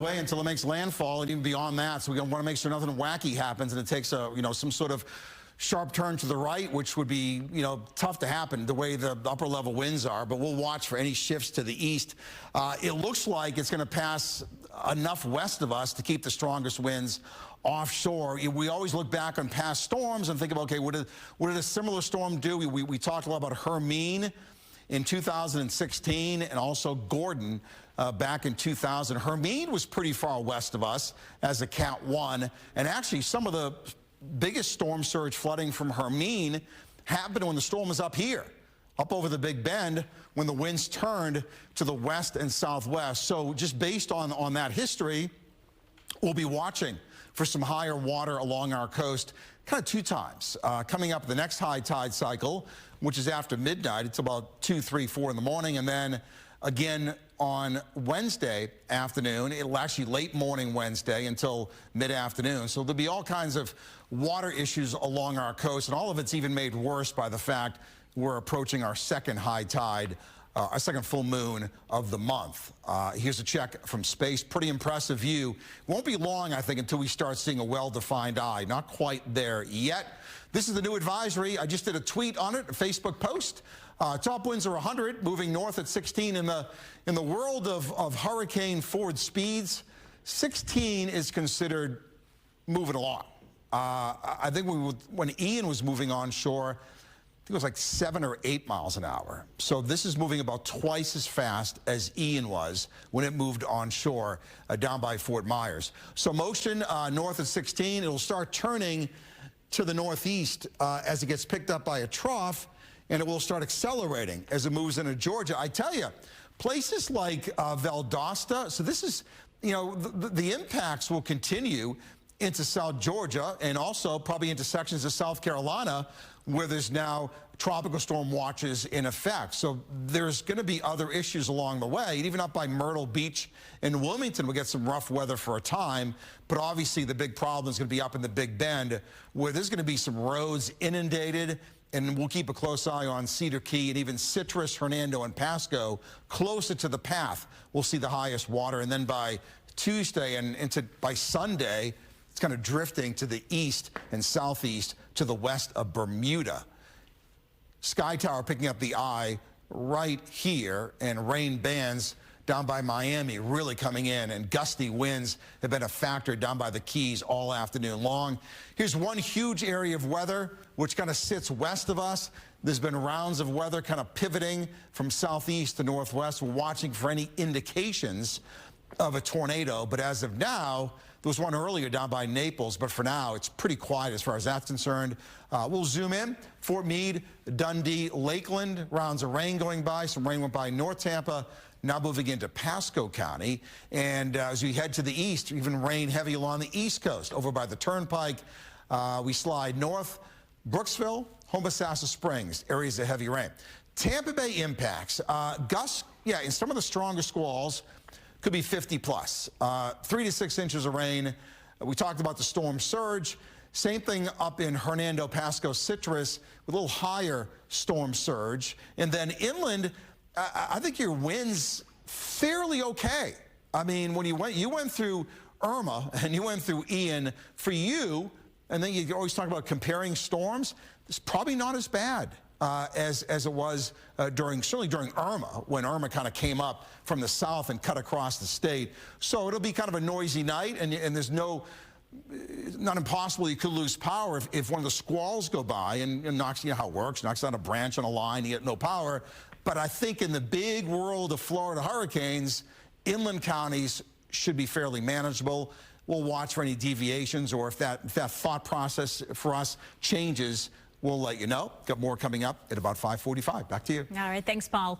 Way until it makes landfall, and even beyond that. So we want to make sure nothing wacky happens, and it takes a some sort of sharp turn to the right, which would be tough to happen the way the upper level winds are. But we'll watch for any shifts to the east. It looks like it's going to pass enough west of us to keep the strongest winds offshore. We always look back on past storms and think about, okay, what did a similar storm do? We talked a lot about Hermine in 2016 and also Gordon back in 2000. Hermine was pretty far west of us as a Cat 1, and actually some of the biggest storm surge flooding from Hermine happened when the storm was up here, up over the Big Bend, when the winds turned to the west and southwest. So just based on that history, we'll be watching for some higher water along our coast kind of two times. Coming up the next high tide cycle, which is after midnight. It's about 2, 3, 4 in the morning, and then again on Wednesday afternoon. It'll actually late morning Wednesday until mid-afternoon. So there'll be all kinds of water issues along our coast, and all of it's even made worse by the fact we're approaching our second high tide, our second full moon of the month. Here's a check from space. Pretty impressive view. Won't be long, I think, until we start seeing a well-defined eye. Not quite there yet. This is the new advisory. I just did a tweet on it, a Facebook post. Top winds are 100, moving north at 16. In the world of hurricane forward speeds, 16 is considered moving along. I think when Ian was moving onshore, I think it was like 7 or 8 miles an hour. So this is moving about twice as fast as Ian was when it moved onshore down by Fort Myers. So motion north at 16. It'll start turning to the northeast as it gets picked up by a trough, and it will start accelerating as it moves into Georgia. I tell you, places like Valdosta, so this is, the impacts will continue into South Georgia and also probably into sections of South Carolina where there's now tropical storm watches in effect. So there's going to be other issues along the way. And even up by Myrtle Beach in Wilmington, we'll get some rough weather for a time. But obviously the big problem is going to be up in the Big Bend, where there's going to be some roads inundated. And we'll keep a close eye on Cedar Key and even Citrus, Hernando, and Pasco. Closer to the path, we'll see the highest water. And then by Tuesday and by Sunday, it's kind of drifting to the east and southeast to the west of Bermuda. Sky Tower picking up the eye right here, and rain bands down by Miami really coming in, and gusty winds have been a factor down by the Keys all afternoon long. Here's one huge area of weather which kind of sits west of us. There's been rounds of weather kind of pivoting from southeast to northwest. We're watching for any indications of a tornado, but as of now, there was one earlier down by Naples, but for now, it's pretty quiet as far as that's concerned. We'll zoom in. Fort Meade, Dundee, Lakeland, rounds of rain going by. Some rain went by North Tampa, now moving into Pasco County. And as we head to the east, even rain heavy along the east coast. Over by the Turnpike, we slide north. Brooksville, Homosassa Springs, areas of heavy rain. Tampa Bay impacts. Gusts, in some of the stronger squalls, could be 50 plus. 3 to 6 inches of rain. We talked about the storm surge. Same thing up in Hernando, Pasco, Citrus, with a little higher storm surge. And then inland, I think your winds fairly okay. I mean, when you went through Irma and you went through Ian, for you, and then you always talk about comparing storms, it's probably not as bad as it was certainly during Irma, when Irma kind of came up from the south and cut across the state. So it'll be kind of a noisy night, and there's not impossible you could lose power if one of the squalls go by and knocks, how it works, knocks down a branch on a line, you get no power. But I think in the big world of Florida hurricanes, inland counties should be fairly manageable. We'll watch for any deviations, or if that thought process for us changes, we'll let you know. Got more coming up at about 5:45. Back to you. All right. Thanks, Paul.